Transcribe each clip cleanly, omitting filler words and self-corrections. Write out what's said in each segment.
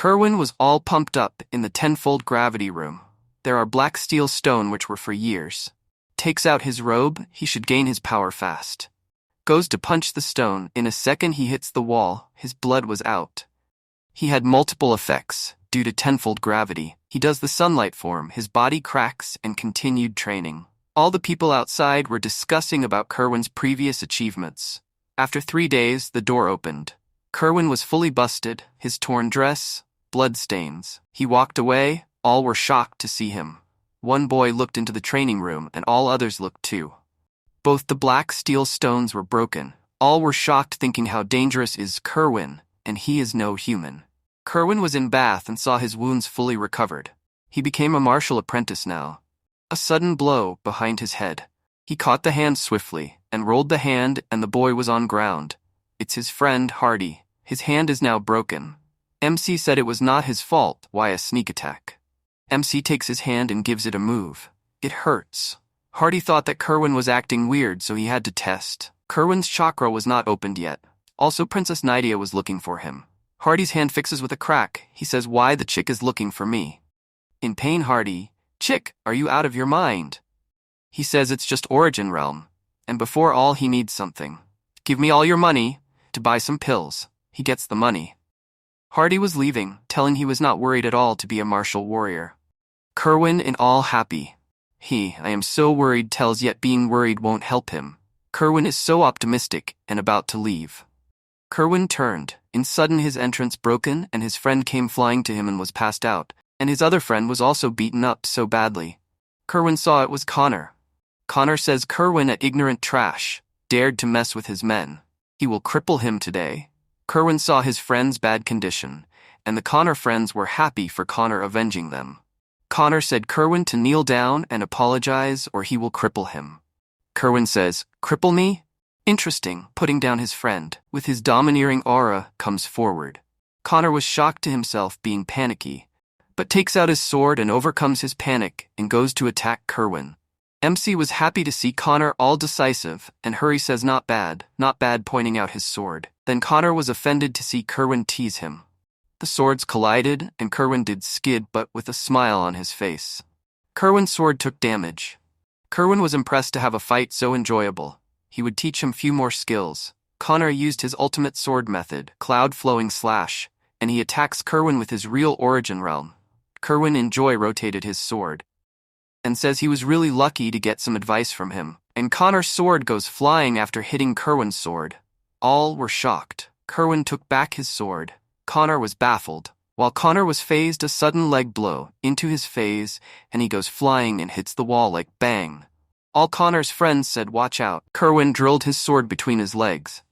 Kerwin was all pumped up in the tenfold gravity room. There are black steel stone which were for years. Takes out his robe, he should gain his power fast. Goes to punch the stone, in a second he hits the wall, his blood was out. He had multiple effects, due to tenfold gravity. He does the sunlight form, his body cracks, and continued training. All the people outside were discussing about Kerwin's previous achievements. After 3 days, the door opened. Kerwin was fully busted, his torn dress, blood stains. He walked away, all were shocked to see him. One boy looked into the training room and all others looked too. Both the black steel stones were broken. All were shocked thinking how dangerous is Kerwin, and he is no human. Kerwin was in bath and saw his wounds fully recovered. He became a martial apprentice now. A sudden blow behind his head. He caught the hand swiftly and rolled the hand and the boy was on ground. It's his friend Hardy. His hand is now broken. MC said it was not his fault. Why a sneak attack? MC takes his hand and gives it a move. It hurts. Hardy thought that Kerwin was acting weird, so he had to test. Kerwin's chakra was not opened yet. Also, Princess Nydia was looking for him. Hardy's hand fixes with a crack. He says, "Why the chick is looking for me?" In pain, Hardy, "Chick, are you out of your mind?" He says it's just Origin Realm. And before all, he needs something. "Give me all your money to buy some pills." He gets the money. Hardy was leaving, telling he was not worried at all to be a martial warrior. Kerwin in all happy. I am so worried, tells yet being worried won't help him. Kerwin is so optimistic and about to leave. Kerwin turned. In sudden his entrance broken and his friend came flying to him and was passed out, and his other friend was also beaten up so badly. Kerwin saw it was Connor. Connor says Kerwin, a ignorant trash, dared to mess with his men. He will cripple him today. Kerwin saw his friend's bad condition, and the Connor friends were happy for Connor avenging them. Connor said Kerwin to kneel down and apologize or he will cripple him. Kerwin says, "Cripple me?" Interesting, putting down his friend, with his domineering aura, comes forward. Connor was shocked to himself being panicky, but takes out his sword and overcomes his panic and goes to attack Kerwin. MC was happy to see Connor all decisive, and Hurry says not bad, pointing out his sword. Then Connor was offended to see Kerwin tease him. The swords collided, and Kerwin did skid but with a smile on his face. Kerwin's sword took damage. Kerwin was impressed to have a fight so enjoyable. He would teach him few more skills. Connor used his ultimate sword method, Cloud Flowing Slash, and he attacks Kerwin with his real Origin Realm. Kerwin in joy rotated his sword, and says he was really lucky to get some advice from him. And Connor's sword goes flying after hitting Kerwin's sword. All were shocked. Kerwin took back his sword. Connor was baffled. While Connor was phased, a sudden leg blow into his phase, and he goes flying and hits the wall like bang. All Connor's friends said watch out. Kerwin drilled his sword between his legs.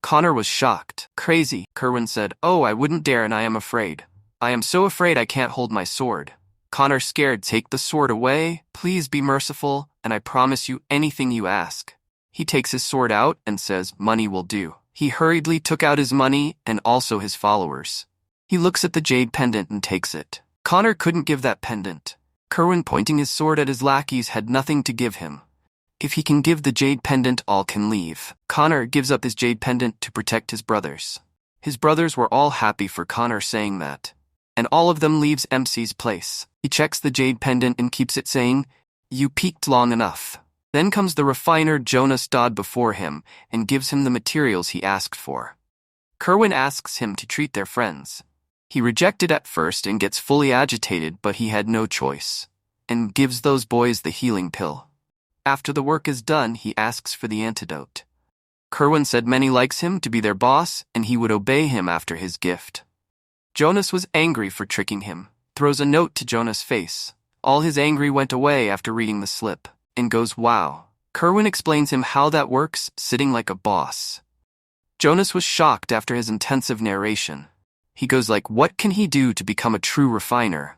Connor was shocked. Crazy. Kerwin said, "Oh, I wouldn't dare and I am afraid. I am so afraid I can't hold my sword." Connor scared, "Take the sword away, please be merciful, and I promise you anything you ask." He takes his sword out and says, "Money will do." He hurriedly took out his money and also his followers. He looks at the jade pendant and takes it. Connor couldn't give that pendant. Kerwin, pointing his sword at his lackeys, had nothing to give him. If he can give the jade pendant, all can leave. Connor gives up his jade pendant to protect his brothers. His brothers were all happy for Connor saying that. And all of them leaves MC's place. He checks the jade pendant and keeps it saying, "You peeked long enough." Then comes the refiner Jonas Dodd before him and gives him the materials he asked for. Kerwin asks him to treat their friends. He rejected at first and gets fully agitated, but he had no choice, and gives those boys the healing pill. After the work is done, he asks for the antidote. Kerwin said Many likes him to be their boss, and he would obey him after his gift. Jonas was angry for tricking him, throws a note to Jonas' face. All his anger went away after reading the slip, and goes, "Wow." Kerwin explains him how that works, sitting like a boss. Jonas was shocked after his intensive narration. He goes like, what can he do to become a true refiner?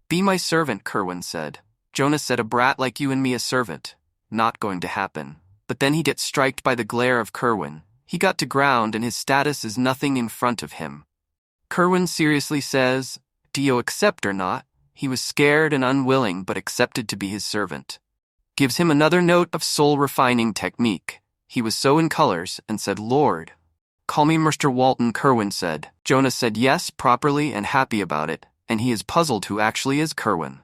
"Be my servant," Kerwin said. Jonas said, "A brat like you and me a servant. Not going to happen." But then he gets striked by the glare of Kerwin. He got to ground and his status is nothing in front of him. Kerwin seriously says, "Do you accept or not?" He was scared and unwilling but accepted to be his servant. Gives him another note of soul refining technique. He was so in colors and said, "Lord." Call me Mr. Walton, Kerwin said. Jonah said yes, properly and happy about it, and he is puzzled who actually is Kerwin.